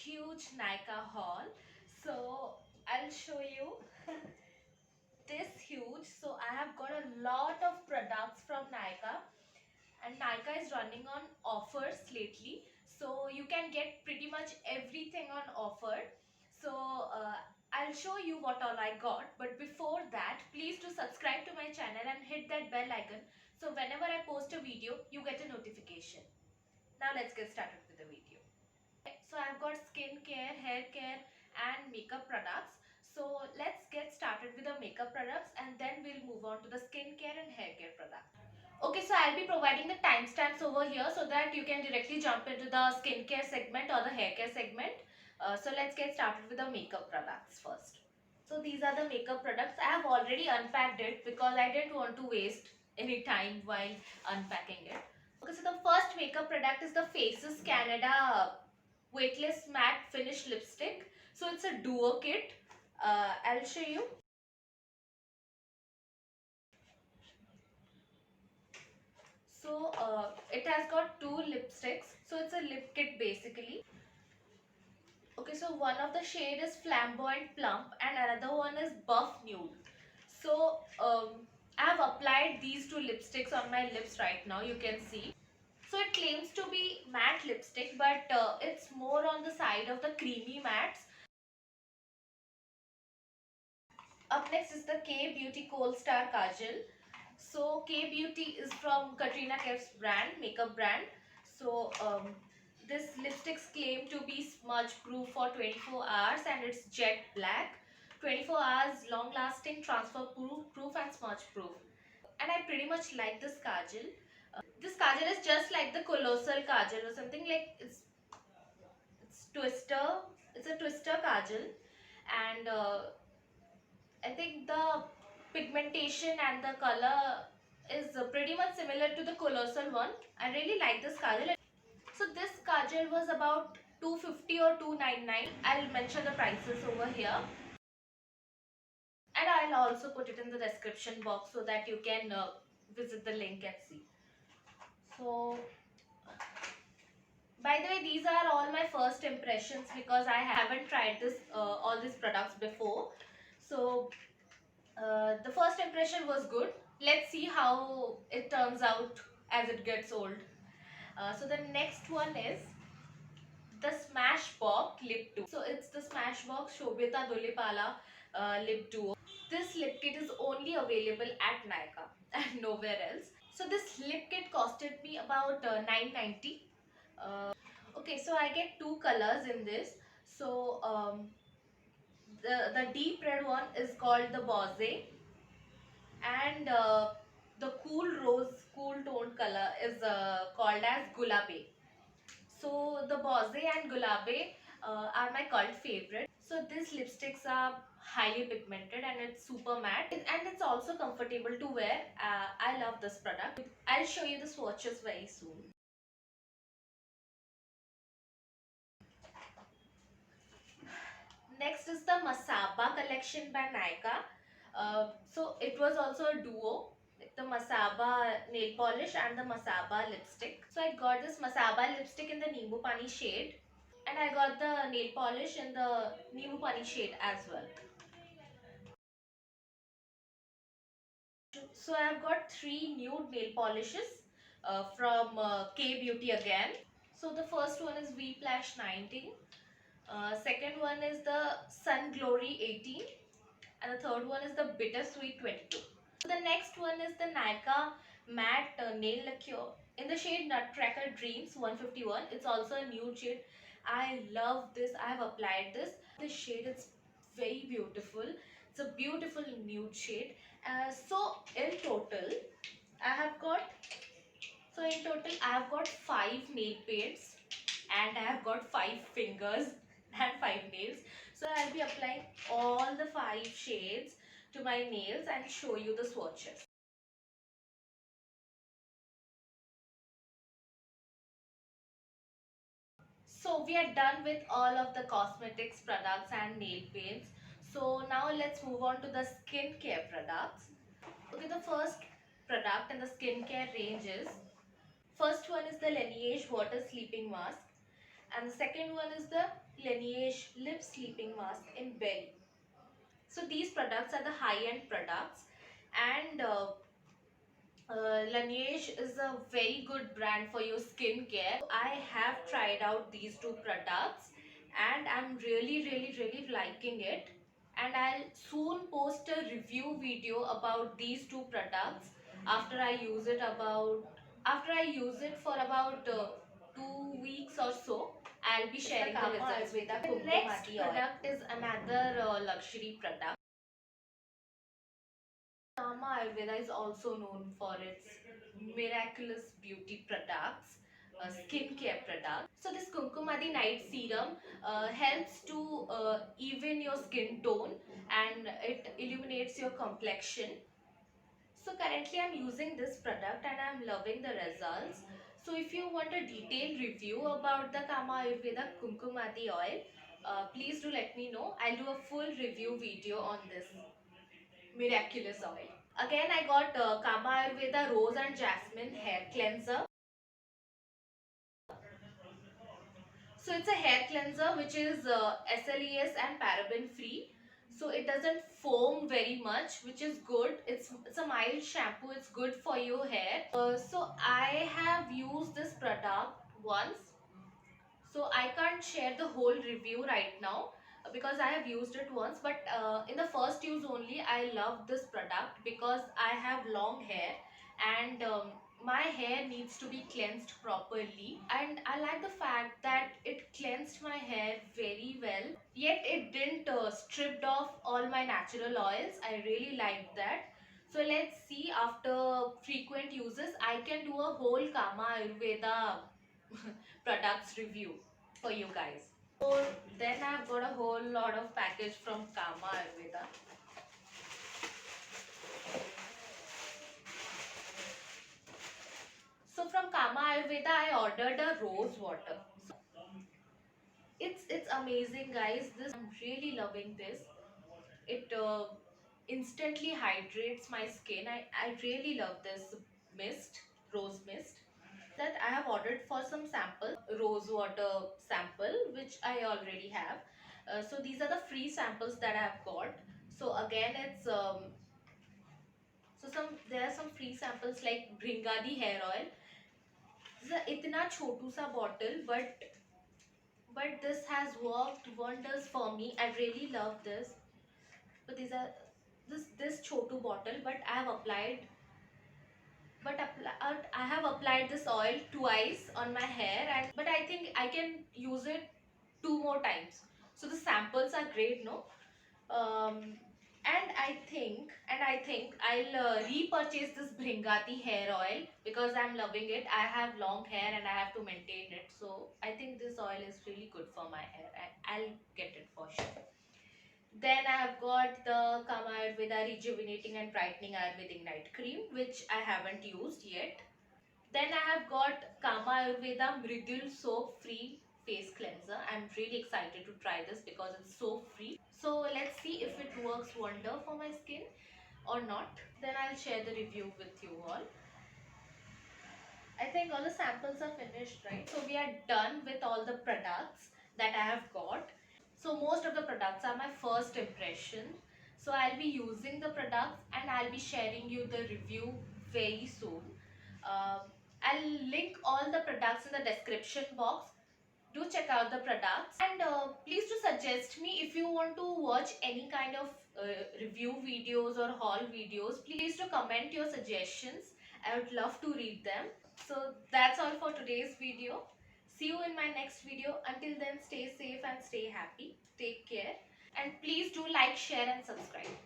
huge Nykaa haul. So I'll show you this huge. So I have got a lot of products from Nykaa, and Nykaa is running on offers lately. So you can get pretty much everything on offer. So I'll show you what all I got. But before that, please do subscribe to my channel and hit that bell icon. So whenever I post a video, you get a notification. Now let's get started with the video. So I've got skincare, hair care and makeup products. So let's get started with the makeup products and then we'll move on to the skincare and hair care products. Okay, so I'll be providing the timestamps over here so that you can directly jump into the skincare segment or the hair care segment. So let's get started with the makeup products first. So these are the makeup products. I have already unpacked it because I didn't want to waste any time while unpacking it. Okay, so the first makeup product is the Faces Canada Weightless Matte Finish Lipstick. So it's a duo kit. I'll show you. So it has got two lipsticks. So it's a lip kit basically. Okay, so one of the shade is Flamboyant Plump and another one is Buff Nude. So I have applied these two lipsticks on my lips right now. You can see. So it claims to be matte lipstick, but it's more on the side of the creamy mattes. Up next is the K Beauty Kohl Star Kajal. So K Beauty is from Katrina Kaif's brand, makeup brand. So this lipsticks claim to be smudge proof for 24 hours and it's jet black. 24 hours long lasting, transfer proof and smudge proof. And I pretty much like this kajal. This kajal is just like the colossal kajal or something, like it's twister. It's a twister kajal, and I think the pigmentation and the color is pretty much similar to the colossal one. I really like this kajal. So this kajal was about 250 or 299. I'll mention the prices over here. And I'll also put it in the description box so that you can visit the link and see. So by the way, these are all my first impressions because I haven't tried this all these products before. So the first impression was good. Let's see how it turns out as it gets old. So the next one is the Smashbox Lip Duo. So it's the Smashbox Shobhita Dulipala Lip Duo. This lip kit is only available at Nykaa and nowhere else. So this lip kit costed me about 990. Okay, so I get two colors in this. So the deep red one is called the Bose, and the cool rose, cool toned color is called as Gulabe. So the Bose and Gulabe are my cult favorite. So these lipsticks are highly pigmented and it's super matte, and it's also comfortable to wear. I love this product. I'll show you the swatches very soon. Next is the Masaba collection by Nykaa. So it was also a duo, like the Masaba nail polish and the Masaba lipstick. So I got this Masaba lipstick in the Nimbu Pani shade, and I got the nail polish in the Nimbu Pani shade as well. So I have got three nude nail polishes from K Beauty again. So the first one is V Plash 19. Second one is the Sun Glory 18, and the third one is the Bittersweet 22. So the next one is the Nykaa Matte Nail Lacquer in the shade Nutcracker Dreams 151. It's also a nude shade. I love this. I have applied this. This shade is very beautiful. It's a beautiful nude shade. So in total, I have got I have got 5 nail paints and I have got 5 fingers and 5 nails. So I'll be applying all the 5 shades to my nails and show you the swatches. So we are done with all of the cosmetics products and nail paints. So now let's move on to the skincare products. Okay, the first product in the skincare range is, first one is the Laneige Water Sleeping Mask, and the second one is the Laneige Lip Sleeping Mask in Berry. So these products are the high-end products, and Laneige is a very good brand for your skincare. I have tried out these two products and I'm really liking it. And I'll soon post a review video about these two products after I use it for about 2 weeks or so. I'll be sharing the results. The next product is another luxury product. Kama Ayurveda is also known for its miraculous beauty products, skincare products. So this Kumkumadi Night Serum helps to even your skin tone and it illuminates your complexion. So currently I'm using this product and I'm loving the results. So if you want a detailed review about the Kama Ayurveda Kumkumadi oil, please do let me know. I'll do a full review video on this miraculous oil. Again, I got Kama Ayurveda Rose and Jasmine Hair Cleanser. So it's a hair cleanser which is SLES and paraben free. So it doesn't foam very much, which is good. It's a mild shampoo. It's good for your hair. So I have used this product once. So I can't share the whole review right now because I have used it once. But in the first use only, I love this product because I have long hair and my hair needs to be cleansed properly. And I like the fact that it cleansed my hair very well. Yet it didn't stripped off all my natural oils. I really liked that. So let's see, after frequent uses, I can do a whole Kama Ayurveda products review for you guys. So then I've got a whole lot of package from Kama Ayurveda. So from Kama Ayurveda I ordered a rose water. So it's amazing guys. This I'm really loving this. It instantly hydrates my skin. I really love this mist, rose mist. That I have ordered for some sample, rose water sample, which I already have. So these are the free samples that I have got. So again, it's there are some free samples like Bringadi hair oil. This is a itna chotu sa bottle, but this has worked wonders for me. I really love this. But these are this chotu bottle, but I have applied I have applied this oil twice on my hair, and but I think I can use it two more times. So the samples are great, no? And I think I'll repurchase this Bringati hair oil because I'm loving it. I have long hair and I have to maintain it. So I think this oil is really good for my hair. I'll get it for sure. Then I have got the Kama Ayurveda Rejuvenating and Brightening Ayurvedic Night Cream, which I haven't used yet. Then I have got Kama Ayurveda Mridul Soap Free Face Cleanser. I'm really excited to try this because it's soap free. So let's see if it works wonder for my skin or not. Then I'll share the review with you all. I think all the samples are finished, right? So we are done with all the products that I have got. So most of the products are my first impression. So I'll be using the products and I'll be sharing you the review very soon. Um I'll link all the products in the description box. Do check out the products and please do suggest me if you want to watch any kind of review videos or haul videos. Please do comment your suggestions. I would love to read them. So that's all for today's video. See you in my next video. Until then, stay safe and stay happy. Take care. And please do like, share and subscribe.